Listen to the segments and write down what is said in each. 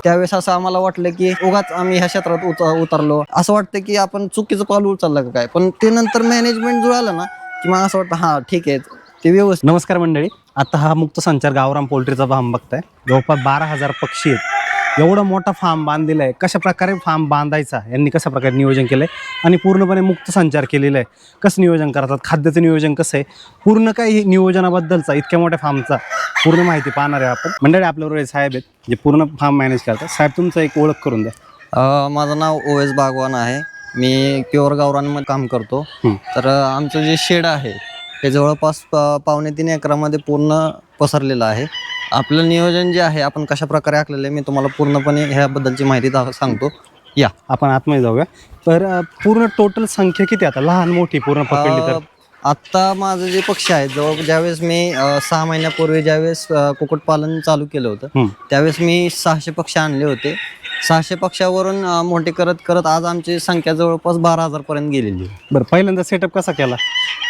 त्यावेळेस असं आम्हाला वाटलं की उगाच आम्ही ह्या क्षेत्रात उतरलो, असं वाटतं की आपण चुकीचं पाऊल उचललं का काय. पण ते नंतर मॅनेजमेंट जुळालं ना की मग असं वाटतं हा ठीक आहे ते व्यवस्थित. नमस्कार मंडळी, आता हा मुक्त संचार गावरान पोल्ट्रीचा फार्म बघताय. जवळपास 12,000 पक्षी आहेत. एवढा मोठा फार्म बांधलेला आहे. कशा प्रकारे फार्म बांधायचा यांनी कशा प्रकारे नियोजन केलंय आणि पूर्णपणे मुक्त संचार केलेला आहे. कसं नियोजन करतात, खाद्याचं नियोजन कसं आहे, पूर्ण काही नियोजनाबद्दलचा इतक्या मोठ्या फार्मचा पूर्ण माहिती पाहणार आहे आपण. मंडळी आपल्याबरोबर साहेब आहेत जे पूर्ण फार्म मॅनेज करतात. साहेब तुमचं एक ओळख करून द्या. माझं नाव OS बागवान आहे. मी प्युअर गावरानमध्ये काम करतो. तर आमचं जे शेड आहे ते जवळपास 2.5-3 एकरामध्ये पूर्ण पसरलेलं आहे. आपलं नियोजन जे आहे आपण कशा प्रकारे आखलेलं आहे मी तुम्हाला पूर्णपणे ह्याबद्दलची माहिती सांगतो. या आपण आतमध्ये जाऊया. तर पूर्ण टोटल संख्या किती आता, लहान मोठी पूर्ण पकडली तर? आत्ता माझं जे पक्षी आहेत ज्यावेळेस मी 6 महिन्यापूर्वी ज्यावेळेस कुक्कुटपालन चालू केलं होतं त्यावेळेस मी 600 पक्षी आणले होते. 600 पक्षावरून मोठे करत करत आज आमची संख्या जवळपास 12,000 पर्यंत गेलेली. बरं, पहिल्यांदा सेटअप कसा केला?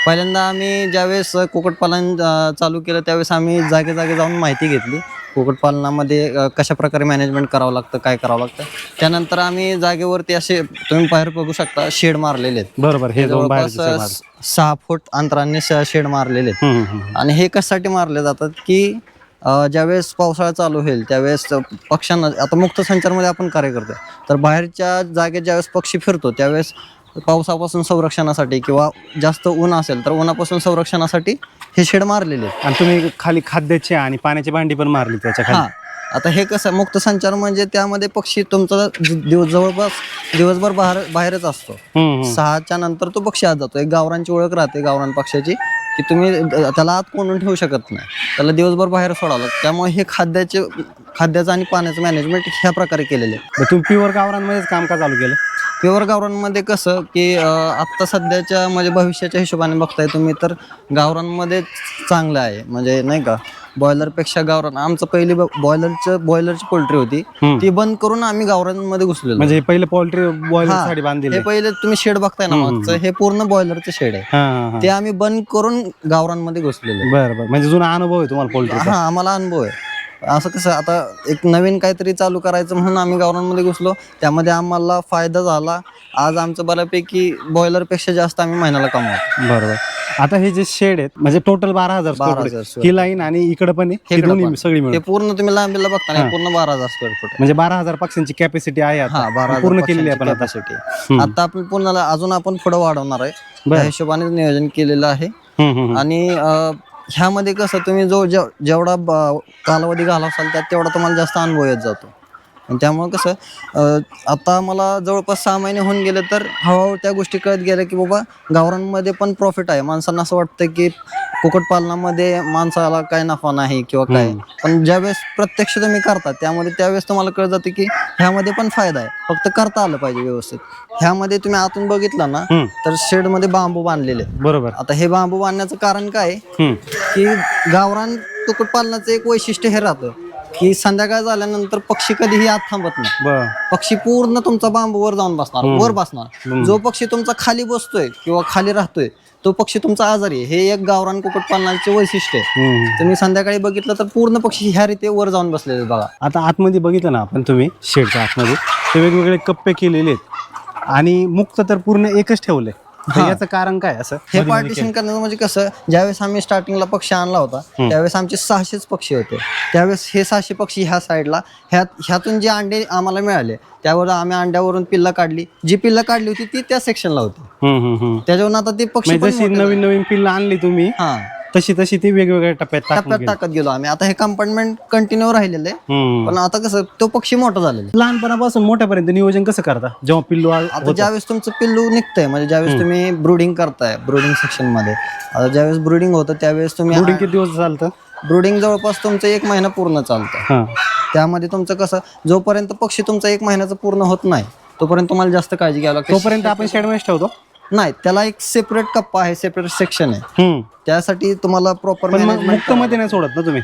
पहिल्यांदा आम्ही ज्यावेळेस कुक्कुटपालन चालू केलं त्यावेळेस आम्ही जागे जाऊन माहिती घेतली कुक्कुटपालनामध्ये कशा प्रकारे मॅनेजमेंट करावं लागतं, काय करावं लागतं. त्यानंतर आम्ही जागेवरती असे तुम्ही बाहेर बघू शकता शेड मारलेले आहेत. बरोबर, हे जवळपास 6 फूट अंतराने शेड मारलेले आहेत. आणि हे कशासाठी मारले जातात की ज्यावेळेस पावसाळा चालू होईल त्यावेळेस पक्ष्यांना, आता मुक्त संचारमध्ये आपण कार्य करतो तर बाहेरच्या जागेत ज्यावेळेस पक्षी फिरतो त्यावेळेस पावसापासून संरक्षणासाठी किंवा जास्त ऊन असेल तर उन्हापासून संरक्षणासाठी हे शेड मारलेले आहेत. आणि तुम्ही खाली खाद्याची आणि पाण्याची भांडी पण मारली त्याच्या खाली. आता हे कसं मुक्त संचार म्हणजे त्यामध्ये पक्षी तुमचा जवळपास दिवसभर बाहेरच असतो. 6च्या नंतर तो पक्षी आत जातो. एक गावरांची ओळख राहते गावरान पक्षाची की तुम्ही त्याला आत कोंडून ठेवू शकत नाही, त्याला दिवसभर बाहेर सोडावं लागतं. त्यामुळे हे खाद्याचं आणि पाण्याचं मॅनेजमेंट ह्या प्रकारे केलेलं आहे. तुम्ही प्युअर गावरानमध्येच काम का चालू केलं? प्युअर गावरानमध्ये कसं की आत्ता सध्याच्या म्हणजे भविष्याच्या हिशोबाने बघताय तुम्ही तर गावरानमध्ये चांगलं आहे. म्हणजे नाही का, बॉयलरपेक्षा गावरान. आमचं पहिली बॉयलरची पोल्ट्री होती ती बंद करून आम्ही गावरानमध्ये घुसलेलो. म्हणजे पहिले पोल्ट्री बॉयलरसाठी बांधलेली. हे पहिले तुम्ही शेड बघताय ना मागचं, हे पूर्ण बॉयलरचं शेड आहे. ते आम्ही बंद करून गावरानमध्ये घुसलेलो. बरं, म्हणजे जुना अनुभव आहे तुम्हाला पोल्ट्री? आम्हाला अनुभव आहे. असं कसं आता एक नवीन काहीतरी चालू करायचं म्हणून आम्ही गावरानमध्ये घुसलो, त्यामध्ये आम्हाला फायदा झाला. आज आमचं बऱ्यापैकी बॉयलरपेक्षा जास्त आम्ही महिन्याला कमवतो. बरोबर. आता हे जे शेड आहेत म्हणजे टोटल 12,000 ही लाईन आणि इकडे पण सगळी मिळून पूर्ण तुम्ही लांबीला बघता पूर्ण 12,000 स्क्वेअर फूट म्हणजे 12,000 पक्ष्यांची कॅपॅसिटी आहे. पूर्ण केलेली आहे आपण आता आपण पूर्ण अजून आपण पुढे वाढवणार आहे, त्या हिशोबाने नियोजन केलेलं आहे. आणि ह्यामध्ये कसं तुम्ही जेवढा कालावधी घालवाल त्यात तेवढा तुम्हाला जास्त अनुभव येत जातो. आणि त्यामुळे कसं आता मला जवळपास 6 महिने होऊन गेले तर हळूहळू त्या गोष्टी कळत गेल्या की बाबा गावरानमध्ये पण प्रॉफिट आहे. माणसांना असं वाटतं की कुक्कुटपालनामध्ये माणसाला काय नफा नाही किंवा काय, पण ज्यावेळेस प्रत्यक्ष तुम्ही करता त्यावेळेस तुम्हाला कळत जाते की ह्यामध्ये पण फायदा आहे, फक्त करता आलं पाहिजे व्यवस्थित. ह्यामध्ये तुम्ही आतून बघितलं ना तर शेड मध्ये बांबू बांधलेले. बरोबर. आता हे बांबू बांधण्याचं कारण काय की गावरान कुक्कुटपालनाचं एक वैशिष्ट्य हे राहतं की संध्याकाळ झाल्यानंतर पक्षी कधीही आत थांबत नाही. पक्षी पूर्ण तुमचा बांबूवर जाऊन बसणार, वर बसणार. जो पक्षी तुमचा खाली बसतोय किंवा खाली राहतोय तो पक्षी तुमचा आजारी आहे. हे एक गावरान कुक्कुटपालनाचे वैशिष्ट्य आहे. तुम्ही संध्याकाळी बघितलं तर पूर्ण पक्षी ह्या रीती वर जाऊन बसलेले बघा. आता आतमध्ये बघितलं ना आपण, तुम्ही शेडच्या आतमध्ये ते वेगवेगळे कप्पे केलेले आहेत आणि मुक्त तर पूर्ण एकच ठेवलंय. याचं कारण काय असं? हे पार्टिशन करण्याचं म्हणजे कसं, ज्यावेळेस आम्ही स्टार्टिंगला पक्षी आणला होता त्यावेळेस आमचे 600च पक्षी होते. त्यावेळेस हे 600 पक्षी ह्या साईडला ह्यातून जे अंडे आम्हाला मिळाले त्यावर आम्ही अंड्यावरून पिल्ला काढली. जी पिल्ला काढली होती ती त्या सेक्शनला होती. त्याच्यावर आता ते पक्षी जशी नवीन पिल्ला आणली तुम्ही तशी ती वेगवेगळ्या टप्प्यात टाकत गेलो आम्ही. आता हे कंपार्टमेंट कंटिन्यू राहिलेलं आहे, पण आता कसं तो पक्षी मोठा झालेला. लहानपणापासून मोठ्यापर्यंत नियोजन कसं करता जेव्हा पिल्लू? आता ज्यावेळेस तुमचं पिल्लू निघतंय म्हणजे ज्यावेळेस तुम्ही ब्रुडिंग करताय ब्रुडिंग सेक्शन मध्ये, आता ज्यावेळेस ब्रुडिंग होतं त्यावेळेस तुम्ही ब्रुडिंग किती दिवस चालतं? ब्रुडिंग जवळपास तुमचं 1 महिना पूर्ण चालतं. त्यामध्ये तुमचं कसं जोपर्यंत पक्षी तुमचा 1 महिन्याचं पूर्ण होत नाही तोपर्यंत तुम्हाला जास्त काळजी घ्यावी लागते. तोपर्यंत आपण शेडमध्ये ठेवतो नाही, त्याला एक सेपरेट कप्पा आहे, सेपरेट सेक्शन आहे. त्यासाठी तुम्हाला प्रॉपर मुक्त मध्ये नाही सोडत ना तुम्ही?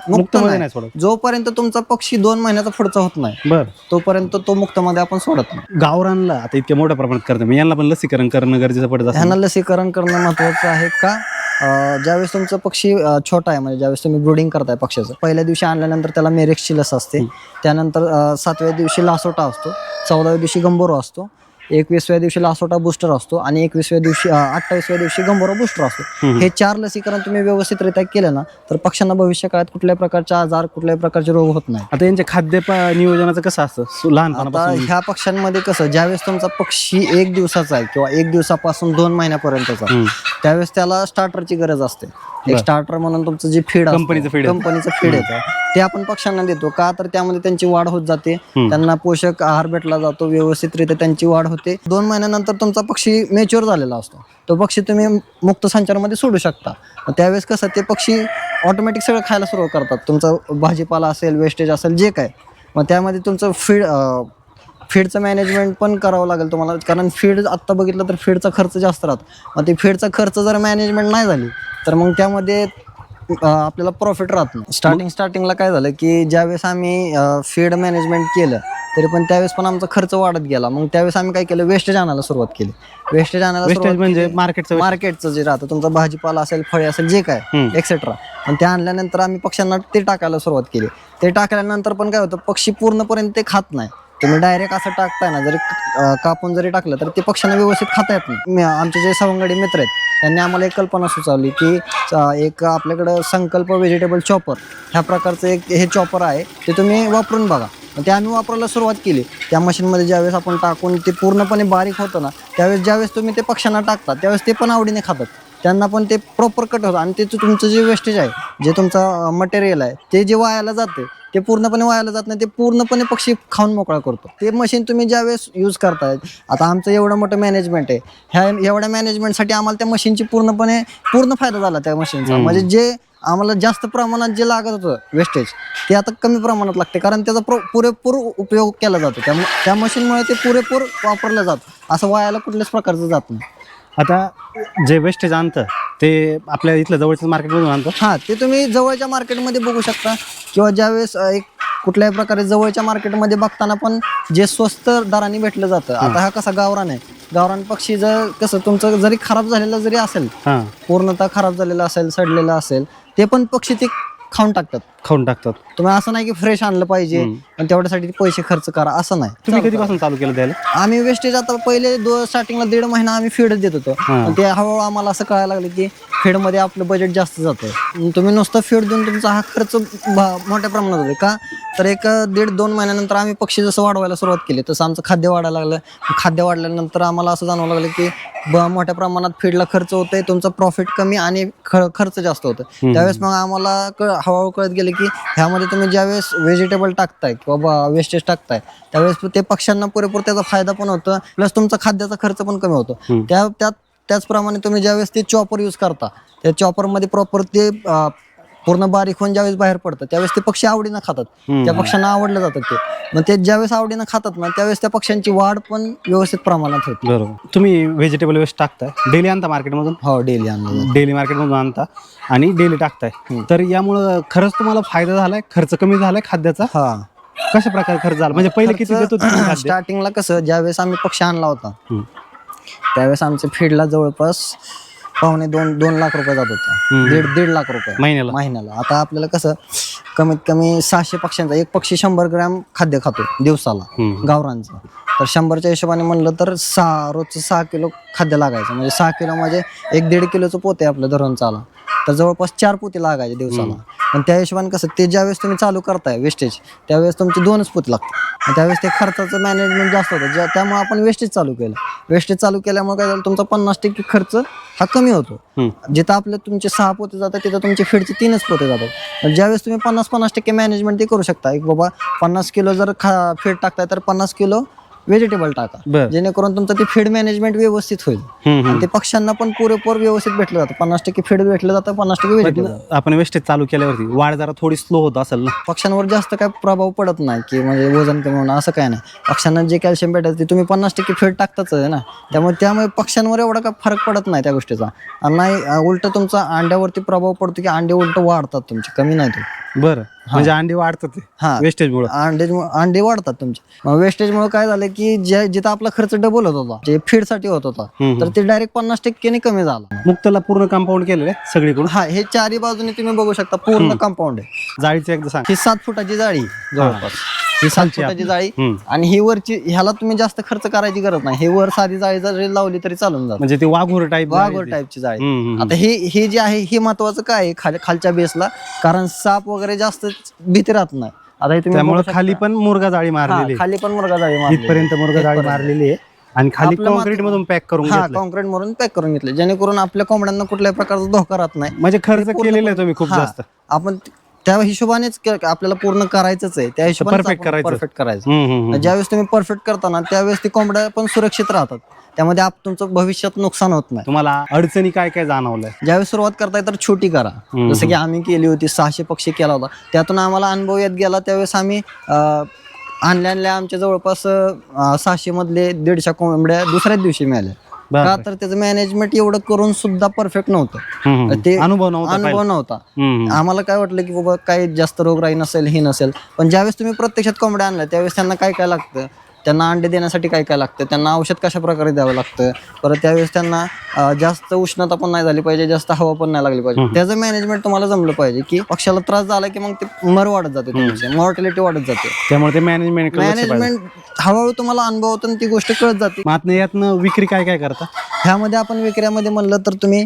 मुक्त मध्ये नाही सोडत. जोपर्यंत तुमचा पक्षी 2 महिन्याचा पुढचा होत नाही तोपर्यंत तो मुक्त मध्ये आपण सोडत नाही. गावरानला आता इतक्या मोठ्या प्रमाणात करतो, यांना पण लसीकरण करणं गरजेचं पडतं. ह्यांना लसीकरण करणं महत्वाचं आहे का ज्यावेळेस तुमचं पक्षी छोटा आहे, म्हणजे ज्यावेळेस तुम्ही ब्रुडिंग करताय पक्षाचं, पहिल्या दिवशी आणल्यानंतर त्याला मेरेक्सची लस असते. त्यानंतर 7व्या दिवशी लासोटा असतो, 14व्या दिवशी गंभोरा असतो, 21व्या दिवशी लासोटा बूस्टर असतो आणि 21व्या दिवशी 28व्या दिवशी गंभोरा बूस्टर असतो. हे 4 लसीकरण तुम्ही व्यवस्थितरित्या केलं ना, तर पक्ष्यांना भविष्य काळात कुठल्याही प्रकारचा आजार, कुठल्याही प्रकारचे रोग होत नाही. आता यांच्या खाद्य नियोजनाचं कसं असतं आता लहानपणापासून? ह्या पक्ष्यांमध्ये कसं, ज्यावेळेस तुमचा पक्षी 1 दिवसाचा आहे किंवा 1 दिवसापासून 2 महिन्यापर्यंतचा, त्यावेळेस त्याला स्टार्टरची गरज असते. एक स्टार्टर म्हणून तुमचं जे फीड कंपनीचं फीड येतं ते आपण पक्ष्यांना देतो का, तर त्यामध्ये त्यांची वाढ होत जाते, त्यांना पोषक आहार भेटला जातो, व्यवस्थितरित्या त्यांची वाढ होते. 2 महिन्यानंतर तुमचा पक्षी मॅच्युअर झालेला असतो. तो पक्षी तुम्ही मुक्त संचारामध्ये सोडू शकता. त्यावेळेस कसं ते पक्षी ऑटोमॅटिक सगळं खायला सुरुवात करतात. तुमचा भाजीपाला असेल, वेस्टेज असेल, जे काय, मग त्यामध्ये तुमचं फीडचं मॅनेजमेंट पण करावं लागेल तुम्हाला, कारण फीड आत्ता बघितलं तर फीडचा खर्च जास्त राहतो. मग ते फीडचा खर्च जर मॅनेजमेंट नाही झाली तर मग त्यामध्ये आपल्याला प्रॉफिट राहत नाही. स्टार्टिंगला काय झालं की ज्यावेळेस आम्ही फीड मॅनेजमेंट केलं तरी पण त्यावेळेस पण आमचा खर्च वाढत गेला. मग त्यावेळेस आम्ही काय केलं, वेस्टेज आणायला सुरुवात केली. वेस्टेज म्हणजे मार्केटचं जे राहतं, तुमचा भाजीपाला असेल, फळे असेल, जे काय एक्सेट्रा, आणि ते आणल्यानंतर आम्ही पक्ष्यांना ते टाकायला सुरुवात केली. ते टाकल्यानंतर पण काय होतं, पक्षी पूर्णपर्यंत ते खात नाही. तुम्ही डायरेक्ट असं टाकताय ना, जरी कापून जरी टाकलं तर ते पक्ष्यांना व्यवस्थित खाता येत नाही. आमचे जे सवंगडी मित्र आहेत त्यांनी आम्हाला एक कल्पना सुचवली की एक आपल्याकडं संकल्प व्हेजिटेबल चॉपर ह्या प्रकारचं एक हे चॉपर आहे, ते तुम्ही वापरून बघा. ते आम्ही वापरायला सुरुवात केली. त्या मशीनमध्ये ज्यावेळेस आपण टाकून ते पूर्णपणे बारीक होतं ना, त्यावेळेस ज्यावेळेस तुम्ही ते पक्ष्यांना टाकता त्यावेळेस ते पण आवडीने खातात. त्यांना पण ते प्रॉपर कट होतं आणि ते तुमचं जे वेस्टेज आहे, जे तुमचं मटेरियल आहे, ते जे वायाला जाते ते पूर्णपणे वायाला जात नाही, ते पूर्णपणे पक्षी खाऊन मोकळा करतो. ते मशीन तुम्ही ज्यावेळेस यूज करताय, आता आमचं एवढं मोठं मॅनेजमेंट आहे, ह्या एवढ्या मॅनेजमेंटसाठी आम्हाला त्या मशीनची पूर्ण फायदा झाला त्या मशीनचा. म्हणजे जे आम्हाला जास्त प्रमाणात जे लागत होतं वेस्टेज, ते आता कमी प्रमाणात लागते, कारण त्याचा पुरेपूर उपयोग केला जातो. त्या मशीनमुळे ते पुरेपूर वापरलं जातं, असं वायाला कुठल्याच प्रकारचं जात नाही. आता जे वेस्टेज आणतं ते आपल्या इथलं जवळच्या मार्केटमधून आणतं? हां, ते तुम्ही जवळच्या मार्केटमध्ये बघू शकता, किंवा ज्यावेळेस एक कुठल्याही प्रकारे जवळच्या मार्केटमध्ये बघताना पण जे स्वस्त दराने भेटलं जातं. आता हा कसा गावरान आहे, गावरान पक्षी जर कसं तुमचं जरी खराब झालेला जरी असेल, पूर्णतः खराब झालेला असेल, सडलेला असेल, ते पण पक्षी ते खाऊन टाकतात. तुम्ही असं नाही की फ्रेश आणलं पाहिजे आणि तेवढ्यासाठी पैसे खर्च करा, असं नाही. तुम्ही कधीपासून चालू केलं द्यायला? आम्ही वेस्टेज आता पहिले स्टार्टिंगला 1.5 महिना आम्ही फीडच देत होतो. ते हळूहळू आम्हाला असं कळायला लागलं की फीडमध्ये आपलं बजेट जास्त जातं. तुम्ही नुसतं फीड देऊन तुमचा हा खर्च मोठ्या प्रमाणात होतो. का तर 1-1.5-2 महिन्यानंतर आम्ही पक्षी जसं वाढवायला सुरुवात केली तसं आमचं खाद्य वाढायला लागलं. खाद्य वाढल्यानंतर आम्हाला असं जाणवं लागलं की मोठ्या प्रमाणात फीडला खर्च होतोय, तुमचं प्रॉफिट कमी आणि खर्च जास्त होतं. त्यावेळेस मग आम्हाला हळूहळू कळत गेले की ह्यामध्ये तुम्ही ज्यावेळेस व्हेजिटेबल टाकताय किंवा वेस्टेज टाकताय त्यावेळेस ते पक्ष्यांना पुरेपूर त्याचा फायदा पण होतो, प्लस तुमचा खाद्याचा खर्च पण कमी होतो. त्याचप्रमाणे तुम्ही ज्यावेळेस ते चॉपर यूज करता, त्या चॉपरमध्ये प्रॉपर ते पूर्ण बारीक होऊन ज्यावेळेस बाहेर पडतं त्यावेळेस ते पक्षी आवडीनं खातात. त्या पक्ष्यांना आवडलं जातं ते. मग ते ज्यावेळेस आवडीनं खातात ना, त्यावेळेस त्या पक्ष्यांची वाढ पण व्यवस्थित प्रमाणात होते. बरोबर. तुम्ही व्हेजिटेबल वेस्ट टाकताय, डेली आणता मार्केटमधून? हो, डेली आणलं. डेली मार्केटमधून आणता आणि डेली टाकताय, तर यामुळं खरंच तुम्हाला फायदा झालाय, खर्च कमी झालाय खाद्याचा? हा. कशा प्रकारे खर्च झाला, म्हणजे पहिले किती देत होते? स्टार्टिंगला कसं, ज्यावेळेस आम्ही पक्षी आणला होता त्यावेळेस आमच्या फीडला जवळपास 2.5 लाख रुपये जात होता. 1.5 लाख रुपये महिन्याला. आता आपल्याला कसं कमीत कमी 600 पक्ष्यांचा, एक पक्षी 100 ग्रॅम खाद्य खातो दिवसाला गावरांचं, तर 100च्या हिशोबाने म्हणलं तर रोजचं 6 किलो खाद्य लागायचं. म्हणजे 6 किलो म्हणजे 1-1.5 किलोचं पोते आपलं धरून चाला, तर जवळपास 4 पोते लागायचे दिवसाला. पण त्या हिशोबाने कसं ते ज्यावेळेस तुम्ही चालू करताय वेस्टेज त्यावेळेस तुमचे 2च पोते लागतात. त्यावेळेस ते खर्चाचं मॅनेजमेंट जास्त होतं, त्यामुळे आपण वेस्टेज चालू केलं. वेस्टेज चालू केल्यामुळे काय झालं, तुमचा 50% खर्च हा कमी होतो. जिथं आपले तुमचे 6 पोते जातात तिथं तुमचे फीडचे 3च पोते जातात. ज्यावेळेस तुम्ही 50% मॅनेजमेंट ते करू शकता, एक बाबा 50 किलो जर फीड टाकताय तर 50 किलो व्हेजिटेबल टाका, जेणेकरून तुमचं ते फीड मॅनेजमेंट व्यवस्थित होईल आणि ते पक्ष्यांना पण पुरेपूर व्यवस्थित भेटलं जातं. 50% फीड भेटलं जातं, 50% व्हेजिटेबल. आपण वेस्टेज चालू केल्यावरती वाढ जरा थोडी स्लो होत असेल ना? पक्ष्यांवर जास्त काय प्रभाव पडत नाही की म्हणजे वजन कमी होणं असं काय नाही. पक्ष्यांना जे कॅल्शियम भेटायचं ते तुम्ही 50% फीड टाकताच आहे ना, त्यामुळे पक्ष्यांवर एवढा काय फरक पडत नाही त्या गोष्टीचा. आणि नाही, उलट तुमचा अंड्यावरती प्रभाव पडतो की अंडे उलट वाढतात तुमचे, कमी नाही. बरं. म्हणजे अंडी वाढतात ते हा. वेस्टेज मुळे. अंडे वाढतात तुमचे. मग वेस्टेजमुळे काय झालं की जिथं आपला खर्च डबल होत होता, जे फीडसाठी होत होता, तर ते डायरेक्ट 50% कमी झाला. मुक्तला पूर्ण कंपाऊंड केलेलं आहे सगळीकडून. हा, हे चारी बाजूने तुम्ही बघू शकता पूर्ण कंपाऊंड आहे. जाळीचं एकदा सांग. ही 7 फुटाची जाळी जवळपास. ही 7 फुटाची जाळी आणि ही वरची, ह्याला तुम्ही जास्त खर्च करायची गरज नाही. हे वर साधी जाळी जरी लावली तरी चालून जात. म्हणजे ती वाघूर टाईपची जाळी. आता हे जे आहे हे महत्वाचं काय आहे खालच्या बेसला, कारण साप वगैरे जास्त भीती राहत नाही. आता हे तुम्ही त्यामुळे खाली पण मुर्गा जाळी मारलेली, खाली पण मुर्गा जाळी मारलेली. इथपर्यंत मुर्गा जाळी मारलेली आहे आणि खाली कॉन्क्रीट मधून पॅक करून घेतलं. कॉन्क्रीट मधून पॅक करून घेतले, जेणेकरून आपल्या कोंबड्यांना कुठल्याही प्रकारचा धोका राहत नाही. म्हणजे खर्च केलेला आहे तुम्ही खूप जास्त. आपण त्या हिशोबानेच आपल्याला पूर्ण करायचंच आहे. त्या हिशोबाने परफेक्ट करायचं. ज्यावेळेस तुम्ही परफेक्ट करताना त्यावेळेस ती कोंबड्या पण सुरक्षित राहतात. त्यामध्ये तुमचं भविष्यात नुकसान होत नाही. तुम्हाला अडचणी काय काय जाणवलंय? ज्यावेळेस सुरुवात करताय तर छोटी करा. जसं की आम्ही केली होती, 600 पक्षी केला होता. त्यातून आम्हाला अनुभव येत गेला. त्यावेळेस आम्ही आणल्या आमच्या जवळपास 600 मधले 150 कोंबड्या दुसऱ्याच दिवशी मिळाल्या. का तर त्याचं मॅनेजमेंट एवढं करून सुद्धा परफेक्ट नव्हतं. ते अनुभव नव्हता. आम्हाला काय वाटलं की बाबा काही जास्त रोगराई नसेल, हे नसेल. पण ज्यावेळेस तुम्ही प्रत्यक्षात कोंबड्या आणल्या त्यावेळेस त्यांना काय काय लागतं, त्यांना अंडे देण्यासाठी काय काय लागतं, त्यांना औषध कशा प्रकारे द्यावं लागतं, परत त्यावेळेस त्यांना जास्त उष्णता पण नाही झाली पाहिजे, जास्त हवा पण नाही लागली पाहिजे. त्याचं मॅनेजमेंट तुम्हाला जमलं पाहिजे की पक्षाला त्रास झाला की मग ते मर वाढत जाते, तुमची मॉर्टॅलिटी वाढत जाते. त्यामुळे ते मॅनेजमेंट हळूहळू तुम्हाला अनुभव होतो आणि ती गोष्ट कळत जाते. मग यातनं विक्री काय काय करता? ह्यामध्ये आपण विक्र्यामध्ये म्हणलं तर तुम्ही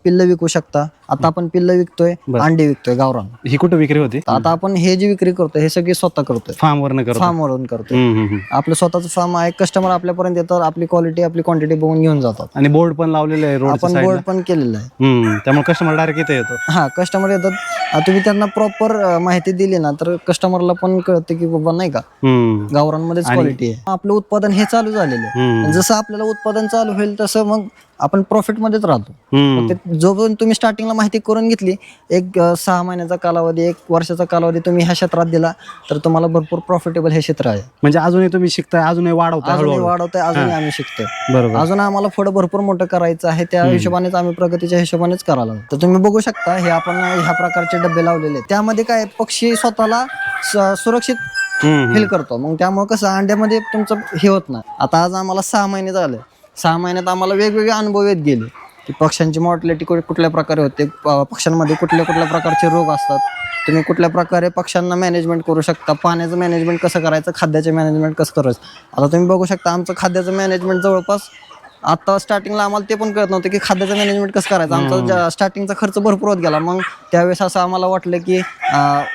पिल्ल विकू शकता. आता आपण पिल्ल विकतोय, अंडे विकतोय गावरान. ही कुठं विक्री होती? आता आपण हे जी विक्री करतोय हे सगळी स्वतः करतोय, फार्मवरून करतोय. आपलं स्वतःचं फार्म आहे. कस्टमर आपल्यापर्यंत येतात, आपली क्वालिटी आपली क्वांटिटी बघून घेऊन जातात. आणि बोर्ड पण लावलेलं आहे, आपण बोर्ड पण केलेलं आहे. त्यामुळे कस्टमर डायरेक्ट इथे येतो. हा, कस्टमर येतात. तुम्ही त्यांना प्रॉपर माहिती दिली ना तर कस्टमरला पण कळतं की बाबा नाही का गावरानमध्येच क्वालिटी आहे. आपलं उत्पादन हे चालू झालेलं आहे. जसं आपल्याला उत्पादन चालू होईल तसं मग आपण प्रॉफिट मध्येच राहतो. जोपर्यंत तुम्ही स्टार्टिंगला माहिती करून घेतली, एक 6 महिन्याचा कालावधी, 1 वर्षाचा कालावधी तुम्ही ह्या क्षेत्रात दिला तर तुम्हाला भरपूर प्रॉफिटेबल हे क्षेत्र आहे. म्हणजे अजूनही तुम्ही शिकताय, अजूनही वाढवताय, अजूनही आम्ही शिकतोय. बरोबर. अजून आम्हाला पुढे भरपूर मोठं करायचं आहे. त्या हिशोबानेच आम्ही प्रगतीच्या हिशोबानेच करायला. तर तुम्ही बघू शकता हे आपण ह्या प्रकारचे डबे लावलेले. त्यामध्ये काय पक्षी स्वतःला सुरक्षित फील करतो. मग त्यामुळे कसं अंड्यामध्ये तुमचं हे होत नाही. आता आज आम्हाला 6 महिने झाले. 6 महिन्यात आम्हाला वेगवेगळे अनुभव येत गेले की पक्ष्यांची मॉर्टॅलिटी कुठल्या प्रकारे होते, पक्ष्यांमध्ये कुठल्या प्रकारचे रोग असतात, तुम्ही कुठल्या प्रकारे पक्ष्यांना मॅनेजमेंट करू शकता, पाण्याचं मॅनेजमेंट कसं करायचं, खाद्याचे मॅनेजमेंट कसं करायचं. आता तुम्ही बघू शकता आमचं खाद्याचं मॅनेजमेंट जवळपास आता स्टार्टिंगला आम्हाला ते पण कळत नव्हतं की खाद्याचं मॅनेजमेंट कसं करायचं. आमचा स्टार्टिंगचा खर्च भरपूर होत गेला. मग त्यावेळेस असं आम्हाला वाटलं की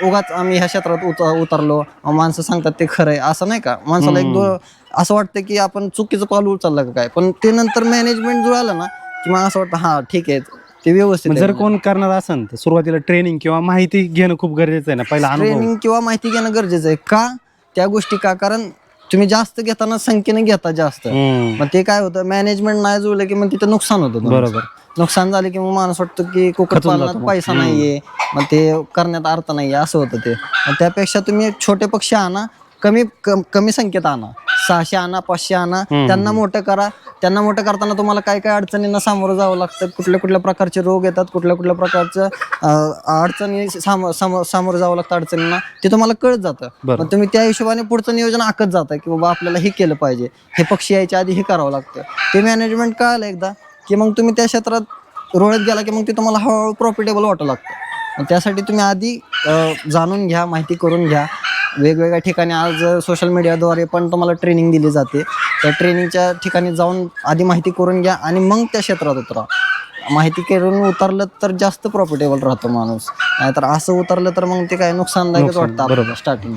उगाच आम्ही ह्या क्षेत्रात उतरलो, माणसं सांगतात ते खरं आहे असं नाही का. माणसाला असं वाटतं की आपण चुकीचं पाऊल उचललं का काय. पण ते नंतर मॅनेजमेंट जुळालं ना की मग असं वाटतं हा ठीक आहे, ते व्यवस्थित. जर कोण करणार असेल तर सुरुवातीला ट्रेनिंग किंवा माहिती घेणं खूप गरजेचं आहे ना. पहिला ट्रेनिंग किंवा माहिती घेणं गरजेचं आहे. का त्या गोष्टी का, कारण तुम्ही जास्त घेताना संख्येने घेता जास्त, मग ते काय होतं मॅनेजमेंट नाही जुळलं की मग तिथं नुकसान होतं. बरोबर. नुकसान झाले की मग माणूस वाटतं की कुक्कुटपालनात पैसा नाहीये, मग ते करण्यात अर्थ नाहीये असं होतं ते. त्यापेक्षा तुम्ही छोटे पक्षी आणा, कमी संख्येत आणा, 600 आणा, 500 आणा, त्यांना मोठं करा. त्यांना मोठं करताना तुम्हाला काय काय अडचणींना सामोरं जावं लागतं, कुठल्या प्रकारचे रोग येतात, कुठल्या प्रकारच्या अडचणी सामोरं जावं लागतं अडचणींना, ते तुम्हाला कळत जातं. मग तुम्ही त्या हिशोबाने पुढचं नियोजन आखत जातं की बाबा आपल्याला हे केलं पाहिजे, हे पक्षी यायच्या आधी हे करावं लागतं. ते मॅनेजमेंट कळालं एकदा की मग तुम्ही त्या क्षेत्रात रोळत गेला की मग ते तुम्हाला हळूहळू प्रॉफिटेबल वाटू लागतं. त्यासाठी तुम्ही आधी जाणून घ्या, माहिती करून घ्या. वेगवेगळ्या ठिकाणी आज सोशल मीडियाद्वारे पण तुम्हाला ट्रेनिंग दिली जाते. त्या ट्रेनिंगच्या ठिकाणी जाऊन आधी माहिती करून घ्या आणि मग त्या क्षेत्रात उतरा. माहिती करून उतरलं तर जास्त प्रॉफिटेबल राहतो माणूस, नाहीतर असं उतरलं तर मग ते काय नुकसानदायकच वाटतं. बरोबर. स्टार्टिंग